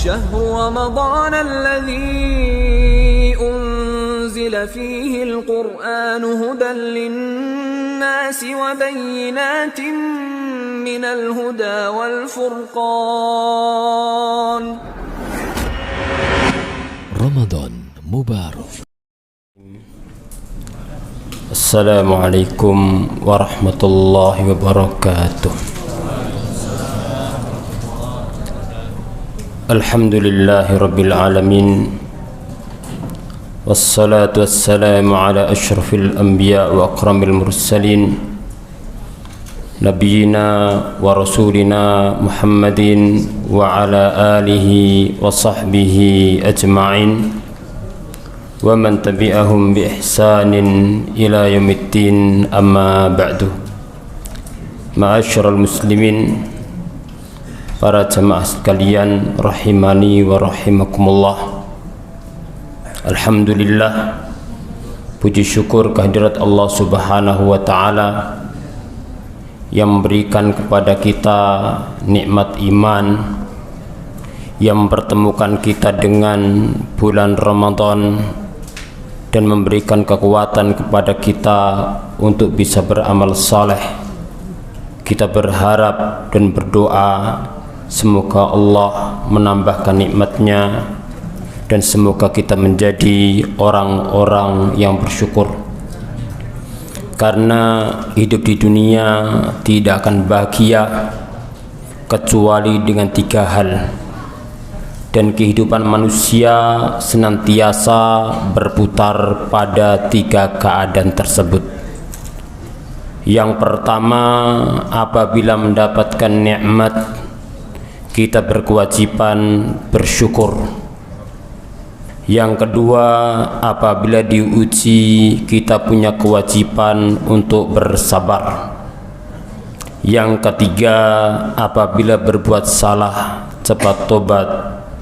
شهر رمضان الذي أنزل فيه القرآن هدى للناس وبينات من الهدى والفرقان. رمضان مبارك. السلام عليكم ورحمة الله وبركاته. الحمد لله رب العالمين، والصلاة والسلام على أشرف الأنبياء وأكرم المرسلين نبينا ورسولنا محمد وعلى آله وصحبه أجمعين ومن تبعهم بإحسان إلى يوم الدين. أما بعد، معاشر المسلمين, para jemaah sekalian rahimani wa rahimakumullah. Alhamdulillah, puji syukur kehadirat Allah Subhanahu wa taala yang memberikan kepada kita nikmat iman, yang mempertemukan kita dengan bulan Ramadan dan memberikan kekuatan kepada kita untuk bisa beramal saleh. Kita berharap dan berdoa semoga Allah menambahkan nikmatnya dan semoga kita menjadi orang-orang yang bersyukur, karena hidup di dunia tidak akan bahagia kecuali dengan 3 hal, dan kehidupan manusia senantiasa berputar pada 3 keadaan tersebut. Yang pertama, apabila mendapatkan nikmat, kita berkewajiban bersyukur. Yang kedua, apabila diuji, kita punya kewajiban untuk bersabar. Yang ketiga, apabila berbuat salah, cepat tobat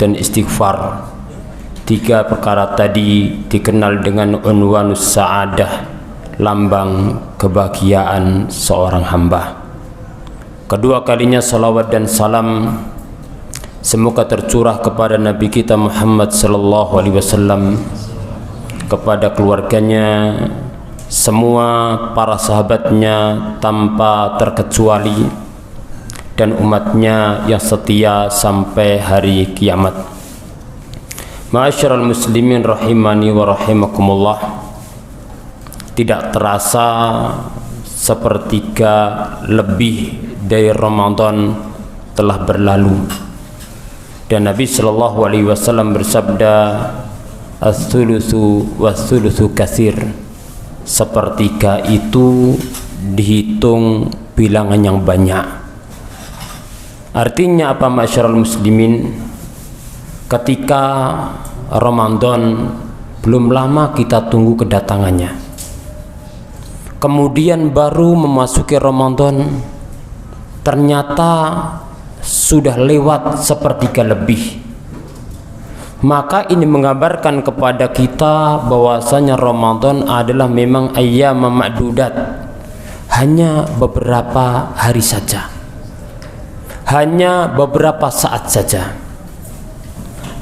dan istighfar. 3 perkara tadi dikenal dengan unwanus sa'adah, lambang kebahagiaan seorang hamba. Kedua kalinya salawat dan salam semoga tercurah kepada Nabi kita Muhammad sallallahu alaihi wasallam, kepada keluarganya, semua para sahabatnya tanpa terkecuali, dan umatnya yang setia sampai hari kiamat. Ma'asyiral muslimin rahimani wa rahimakumullah, tidak terasa sepertiga lebih dari Ramadan telah berlalu, dan Nabi sallallahu alaihi wasallam bersabda, "Ats-tsulusu was-tsulusu katsir." Sepertiga itu dihitung bilangan yang banyak. Artinya apa, masyarul muslimin? Ketika Ramadan belum lama kita tunggu kedatangannya, kemudian baru memasuki Ramadan, ternyata sudah lewat sepertiga lebih. Maka ini menggambarkan kepada kita bahwasanya Ramadan adalah memang ayyam ma'dudat, hanya beberapa hari saja, hanya beberapa saat saja.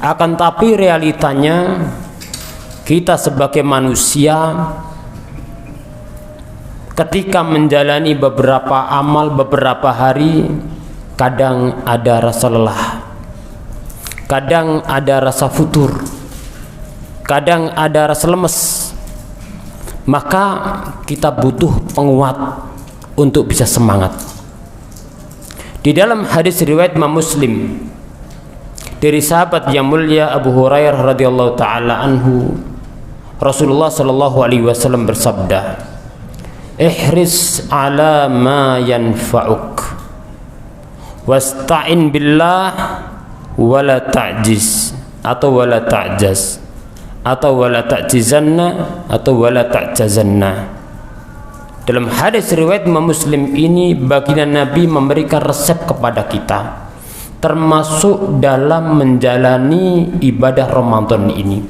Akan tapi realitanya kita sebagai manusia ketika menjalani beberapa amal beberapa hari, kadang ada rasa lelah, kadang ada rasa futur, kadang ada rasa lemes. Maka kita butuh penguat untuk bisa semangat. Di dalam hadis riwayat Imam Muslim dari sahabat yang mulia Abu Hurairah radhiyallahu taala anhu, Rasulullah sallallahu alaihi wasallam bersabda, "Ihris ala ma yanfa'uk wasta'in billah wala ta'jiz," atau wala ta'jaz, atau wala ta'jizanna, atau wala ta'jazanna. Dalam hadis riwayat Imam Muslim ini, baginda Nabi memberikan resep kepada kita, termasuk dalam menjalani ibadah Ramadan ini.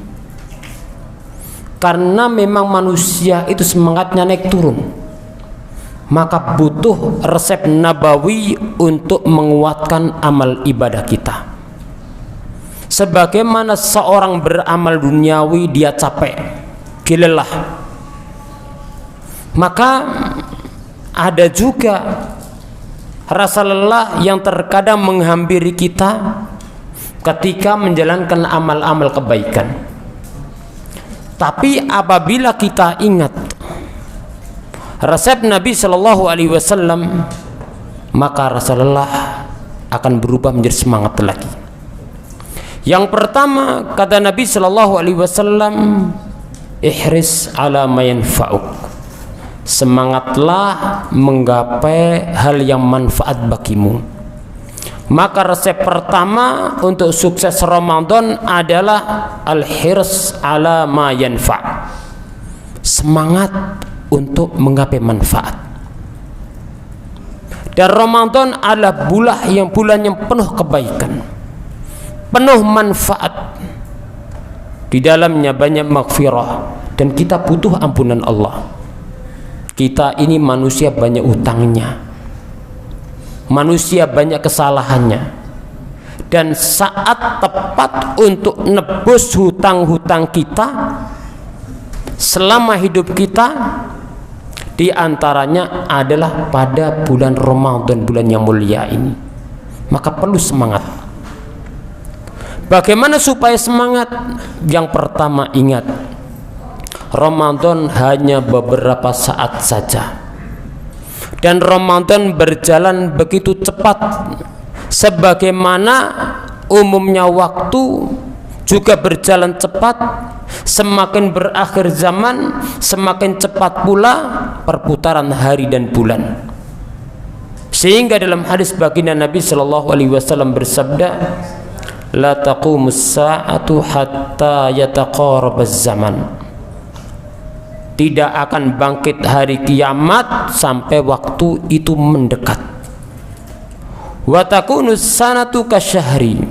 Karena memang manusia itu semangatnya naik turun, maka butuh resep nabawi untuk menguatkan amal ibadah kita. sebagaimana seorang beramal duniawi dia capek, lelah, maka ada juga rasa lelah yang terkadang menghampiri kita ketika menjalankan amal-amal kebaikan. Tapi apabila kita ingat resep Nabi Shallallahu Alaihi Wasallam, maka rasa lelah akan berubah menjadi semangat lagi. Yang pertama, kata Nabi Shallallahu Alaihi Wasallam, ihris ala ma yanfa'uk, semangatlah menggapai hal yang manfaat bagimu. Maka resep pertama untuk sukses Ramadan adalah al-hirs ala ma yanfa', semangat untuk menggapai manfaat. Dan Ramadan adalah bulan yang penuh kebaikan, penuh manfaat. Di dalamnya banyak maghfirah, dan kita butuh ampunan Allah. Kita ini manusia banyak utangnya, manusia banyak kesalahannya, dan saat tepat untuk nebus hutang-hutang kita selama hidup kita di antaranya adalah pada bulan Ramadan, bulan yang mulia ini. Maka perlu semangat. Bagaimana supaya semangat? Yang pertama, ingat, Ramadan hanya beberapa saat saja, dan Ramadan berjalan begitu cepat, sebagaimana umumnya waktu juga berjalan cepat. Semakin berakhir zaman, semakin cepat pula perputaran hari dan bulan. Sehingga dalam hadis baginda Nabi Shallallahu Alaihi Wasallam bersabda, la taqumus sa'atu hatta yataqarabaz zaman, tidak akan bangkit hari kiamat sampai waktu itu mendekat. Wa takunus sanatu kasyahri,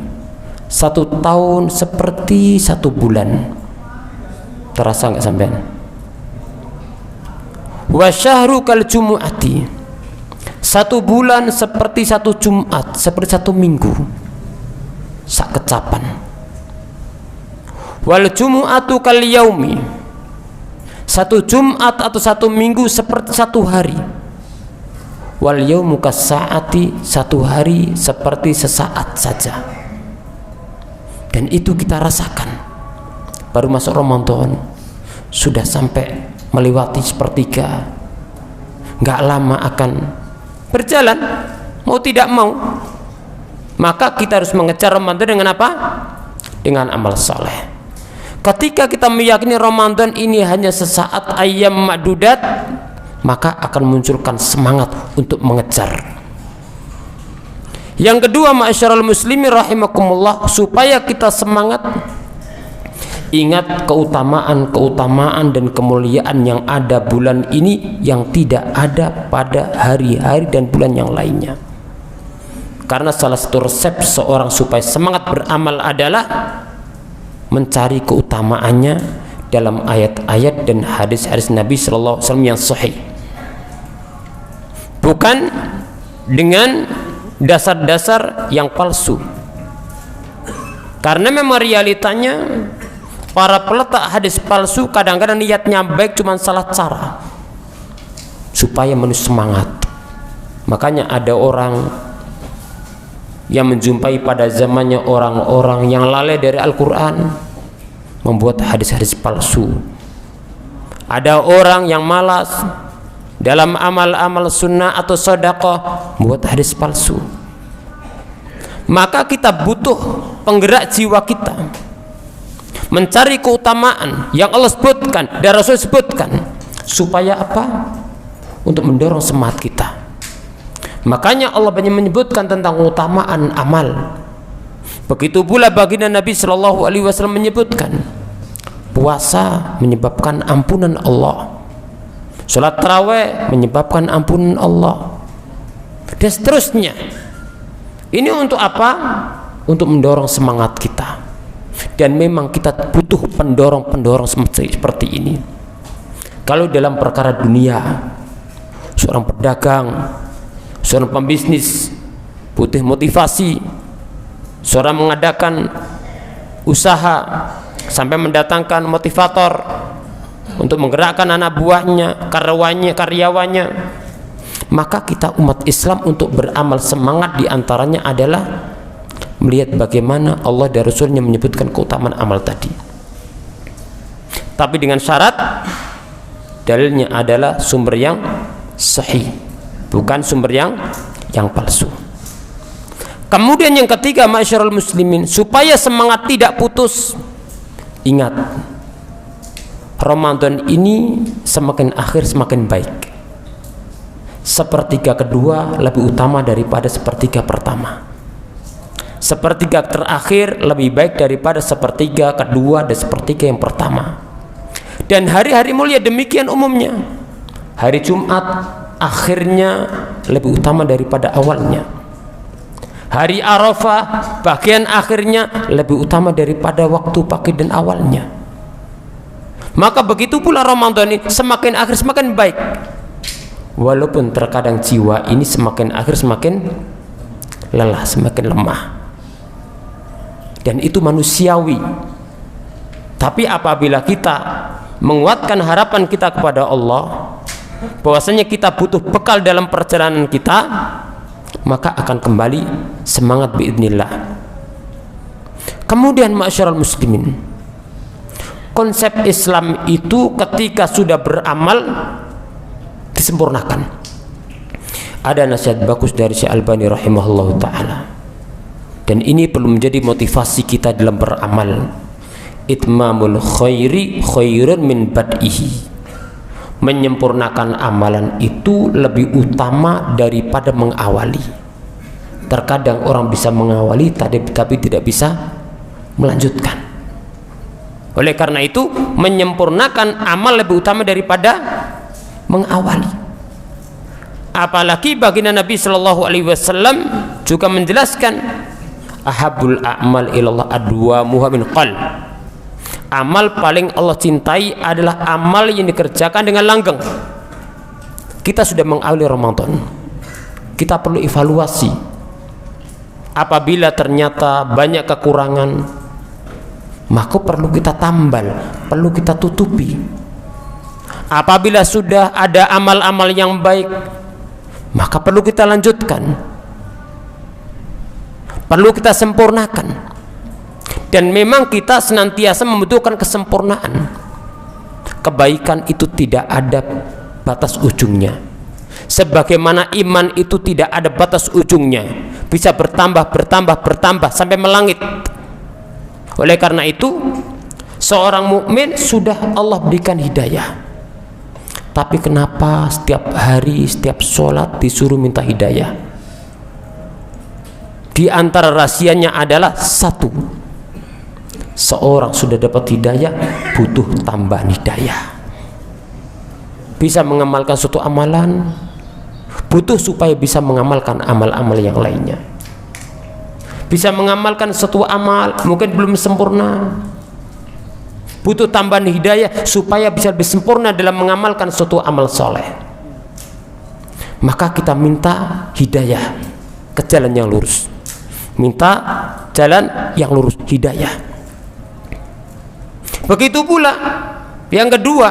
1 tahun seperti 1 bulan. Terasa nggak sampean? Wa syahru kal jumu'ati, 1 bulan seperti 1 Jumat, seperti 1 minggu, sak kecapan. Wal jumu'atu kal yaumi, 1 Jumat atau 1 minggu seperti 1 hari. Wal yaumu kas saati, 1 hari seperti sesaat saja. Dan itu kita rasakan. Baru masuk Ramadan sudah sampai melewati 1/3, nggak lama akan berjalan, mau tidak mau. Maka kita harus mengejar Ramadan dengan apa? Dengan amal soleh. Ketika kita meyakini Ramadan ini hanya sesaat, ayyam ma'dudat, maka akan munculkan semangat untuk mengejar. Yang kedua, ma'asyiral muslimin rahimakumullah, supaya kita semangat, ingat keutamaan dan kemuliaan yang ada bulan ini yang tidak ada pada hari-hari dan bulan yang lainnya. Karena salah satu resep seorang supaya semangat beramal adalah mencari keutamaannya dalam ayat-ayat dan hadis-hadis Nabi Sallallahu Alaihi Wasallam yang sahih, bukan dengan dasar-dasar yang palsu. Karena memang realitanya para peletak hadis palsu kadang-kadang niatnya baik, cuma salah cara supaya manusia semangat. Makanya ada orang yang menjumpai pada zamannya orang-orang yang lalai dari Al-Quran, membuat hadis-hadis palsu. Ada orang yang malas dalam amal-amal sunnah atau sedekah, membuat hadis palsu. Maka kita butuh penggerak jiwa kita mencari keutamaan yang Allah sebutkan dan Rasul sebutkan, supaya apa? Untuk mendorong semangat kita. Makanya Allah banyak menyebutkan tentang keutamaan amal. Begitu pula baginda Nabi Shallallahu Alaihi Wasallam menyebutkan puasa menyebabkan ampunan Allah, sholat tarawih menyebabkan ampunan Allah, dan seterusnya. Ini untuk apa? Untuk mendorong semangat kita. Dan memang kita butuh pendorong-pendorong seperti ini. Kalau dalam perkara dunia, seorang pedagang, seorang pembisnis butuh motivasi. Seorang mengadakan usaha sampai mendatangkan motivator untuk menggerakkan anak buahnya, karyawannya. Maka kita umat Islam untuk beramal semangat diantaranya adalah melihat bagaimana Allah dan Rasulnya menyebutkan keutamaan amal tadi. Tapi dengan syarat dalilnya adalah sumber yang sahih, bukan sumber yang palsu. Kemudian yang ketiga, masyarul muslimin, supaya semangat tidak putus, ingat, Ramadan ini semakin akhir semakin baik. Sepertiga kedua lebih utama daripada sepertiga pertama. Sepertiga terakhir lebih baik daripada sepertiga kedua dan sepertiga yang pertama. Dan hari-hari mulia demikian umumnya. Hari Jumat akhirnya lebih utama daripada awalnya. Hari Arafah bagian akhirnya lebih utama daripada waktu pagi dan awalnya. Maka begitu pula Ramadan ini semakin akhir semakin baik. Walaupun terkadang jiwa ini semakin akhir semakin lelah, semakin lemah. Dan itu manusiawi. Tapi apabila kita menguatkan harapan kita kepada Allah, bahwasanya kita butuh bekal dalam perjalanan kita, maka akan kembali semangat biidznillah. Kemudian masyarul muslimin, konsep Islam itu ketika sudah beramal disempurnakan. Ada nasihat bagus dari Syekh Albani rahimahullahu taala, dan ini perlu menjadi motivasi kita dalam beramal. Itmamul khairi khairun min bad'ihi. Menyempurnakan amalan itu lebih utama daripada mengawali. Terkadang orang bisa mengawali tapi tidak bisa melanjutkan. Oleh karena itu, menyempurnakan amal lebih utama daripada mengawali. Apalagi baginda Nabi Shallallahu Alaihi Wasallam juga menjelaskan, ahabul a'mal ilallah adwamuha min qalb. Amal paling Allah cintai adalah amal yang dikerjakan dengan langgeng. Kita sudah mengawali Ramadan, kita perlu evaluasi. Apabila ternyata banyak kekurangan, maka perlu kita tambal, perlu kita tutupi. Apabila sudah ada amal-amal yang baik, maka perlu kita lanjutkan, perlu kita sempurnakan. Dan memang kita senantiasa membutuhkan kesempurnaan. Kebaikan itu tidak ada batas ujungnya. Sebagaimana iman itu tidak ada batas ujungnya, bisa bertambah sampai melangit. Oleh karena itu, seorang mukmin sudah Allah berikan hidayah. Tapi kenapa setiap hari, setiap sholat disuruh minta hidayah? Di antara rahasianya adalah satu, seorang sudah dapat hidayah butuh tambahan hidayah. Bisa mengamalkan suatu amalan, butuh supaya bisa mengamalkan amal-amal yang lainnya. Bisa mengamalkan suatu amal mungkin belum sempurna, butuh tambahan hidayah supaya bisa lebih sempurna dalam mengamalkan suatu amal soleh. Maka kita minta hidayah ke jalan yang lurus, minta jalan yang lurus, hidayah. Begitu pula yang kedua,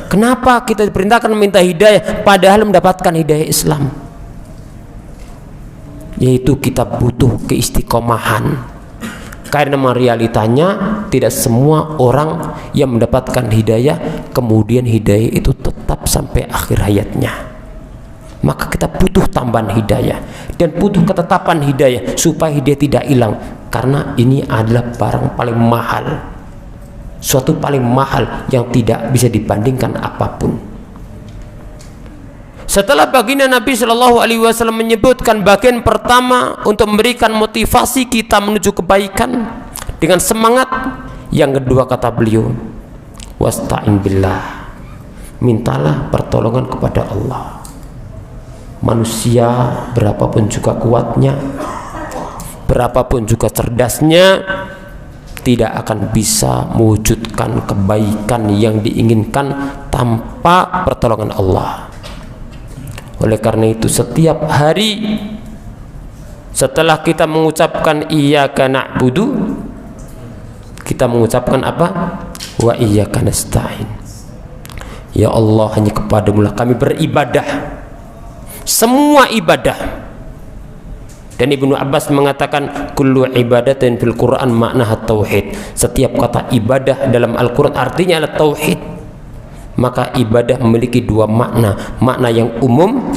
kenapa kita diperintahkan meminta hidayah padahal mendapatkan hidayah Islam? Yaitu kita butuh keistiqomahan. Karena realitanya tidak semua orang yang mendapatkan hidayah kemudian hidayah itu tetap sampai akhir hayatnya. Maka kita butuh tambahan hidayah dan butuh ketetapan hidayah supaya hidayah tidak hilang, karena ini adalah barang paling mahal, suatu paling mahal yang tidak bisa dibandingkan apapun. Setelah baginda Nabi Shallallahu Alaihi Wasallam menyebutkan bagian pertama untuk memberikan motivasi kita menuju kebaikan dengan semangat, yang kedua kata beliau, wasta'in billah, mintalah pertolongan kepada Allah. Manusia berapapun juga kuatnya, berapapun juga cerdasnya, tidak akan bisa mewujudkan kebaikan yang diinginkan tanpa pertolongan Allah. Oleh karena itu, setiap hari setelah kita mengucapkan iyyaka na'budu kita mengucapkan apa? Wa iyyaka nasta'in. Ya Allah, hanya kepadamu lah kami beribadah, semua ibadah. Dan Ibnu Abbas mengatakan kullu ibadatin fil Quran maknaha tauhid. Setiap kata ibadah dalam Al-Quran artinya adalah tauhid. Maka ibadah memiliki dua makna, makna yang umum,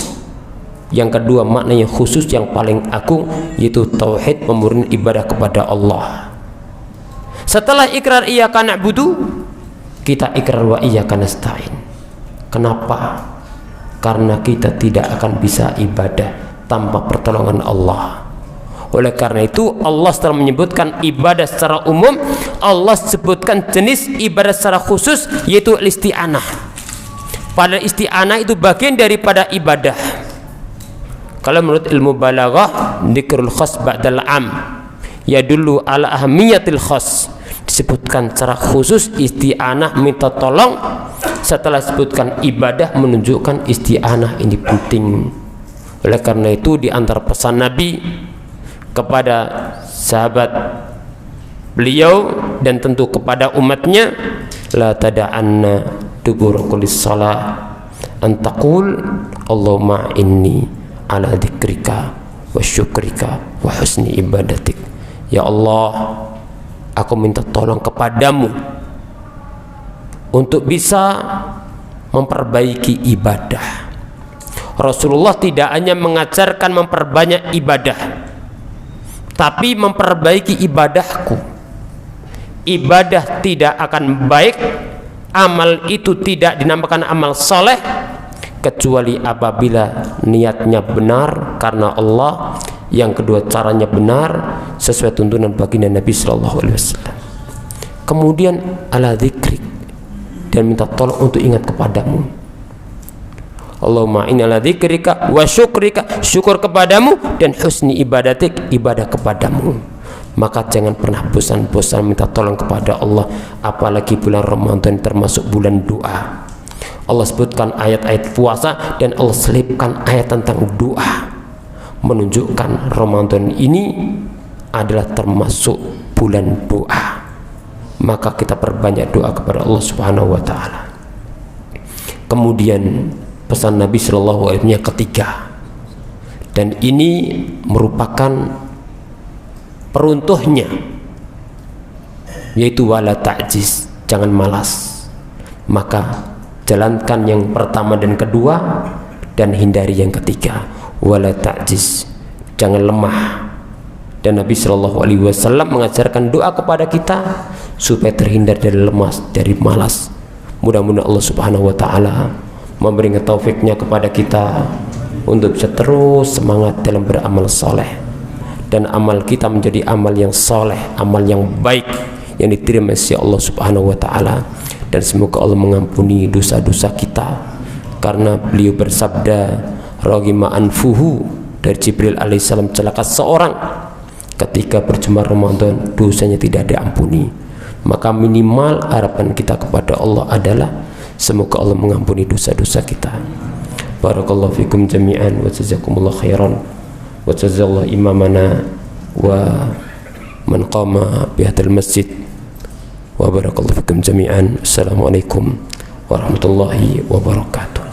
yang kedua makna yang khusus yang paling agung, yaitu tauhid, memurni ibadah kepada Allah. Setelah ikrar iyyaka na'budu, kita ikrar wa iyyaka nasta'in. Kenapa? Karena kita tidak akan bisa ibadah tanpa pertolongan Allah. Oleh karena itu Allah setelah menyebutkan ibadah secara umum, Allah sebutkan jenis ibadah secara khusus, yaitu isti'anah. Padahal isti'anah itu bagian daripada ibadah. Kalau menurut ilmu balaghah, dzikrul khas ba'dal am yadullu ala ahamiyatil khas. Disebutkan secara khusus isti'anah, minta tolong, setelah disebutkan ibadah menunjukkan isti'anah ini penting. Oleh karena itu di antara pesan Nabi kepada sahabat beliau dan tentu kepada umatnya, la tada'anna dubur kulli shalah an taqul Allahumma inni ala dzikrika wa syukrika wa husni ibadatik. Ya Allah, aku minta tolong kepadamu untuk bisa memperbaiki ibadah. Rasulullah tidak hanya mengajarkan memperbanyak ibadah, tapi memperbaiki ibadahku. Ibadah tidak akan baik, amal itu tidak dinamakan amal soleh, kecuali apabila niatnya benar karena Allah, yang kedua caranya benar sesuai tuntunan baginda Nabi Sallallahu Alaihi Wasallam. Kemudian ala dzikrik, dan minta tolong untuk ingat kepadamu. Allahumma inna ala dzikrika wa syukrika, syukur kepadamu, dan husni ibadatik, ibadah kepadamu. Maka jangan pernah bosan-bosan minta tolong kepada Allah, apalagi bulan Ramadan termasuk bulan doa. Allah sebutkan ayat-ayat puasa dan Allah selipkan ayat tentang doa, menunjukkan Ramadan ini adalah termasuk bulan doa. Maka kita perbanyak doa kepada Allah Subhanahu wa taala. Kemudian pesan Nabi Shallallahu Alaihi Wasallam yang ketiga, dan ini merupakan peruntuhnya, yaitu wala ta'jiz, jangan malas. Maka jalankan yang pertama dan kedua dan hindari yang ketiga, wala ta'jiz, jangan lemah. Dan Nabi Shallallahu Alaihi Wasallam mengajarkan doa kepada kita supaya terhindar dari lemas, dari malas. Mudah-mudahan Allah Subhanahu wa taala memberikan taufiknya kepada kita untuk bisa terus semangat dalam beramal soleh, dan amal kita menjadi amal yang soleh, amal yang baik yang diterima oleh Allah Subhanahu wa taala. Dan semoga Allah mengampuni dosa-dosa kita, karena beliau bersabda raghima anfuhu, dari Jibril alaihissalam, celaka seorang ketika berjumpa Ramadan dosanya tidak diampuni. Maka minimal harapan kita kepada Allah adalah semoga Allah mengampuni dosa-dosa kita. Barakallahu fikum jami'an wa jazakumullah khairan wa jazallahu imamana wa man qama bihadal masjid wa barakallahu fikum jami'an. Assalamualaikum warahmatullahi wabarakatuh.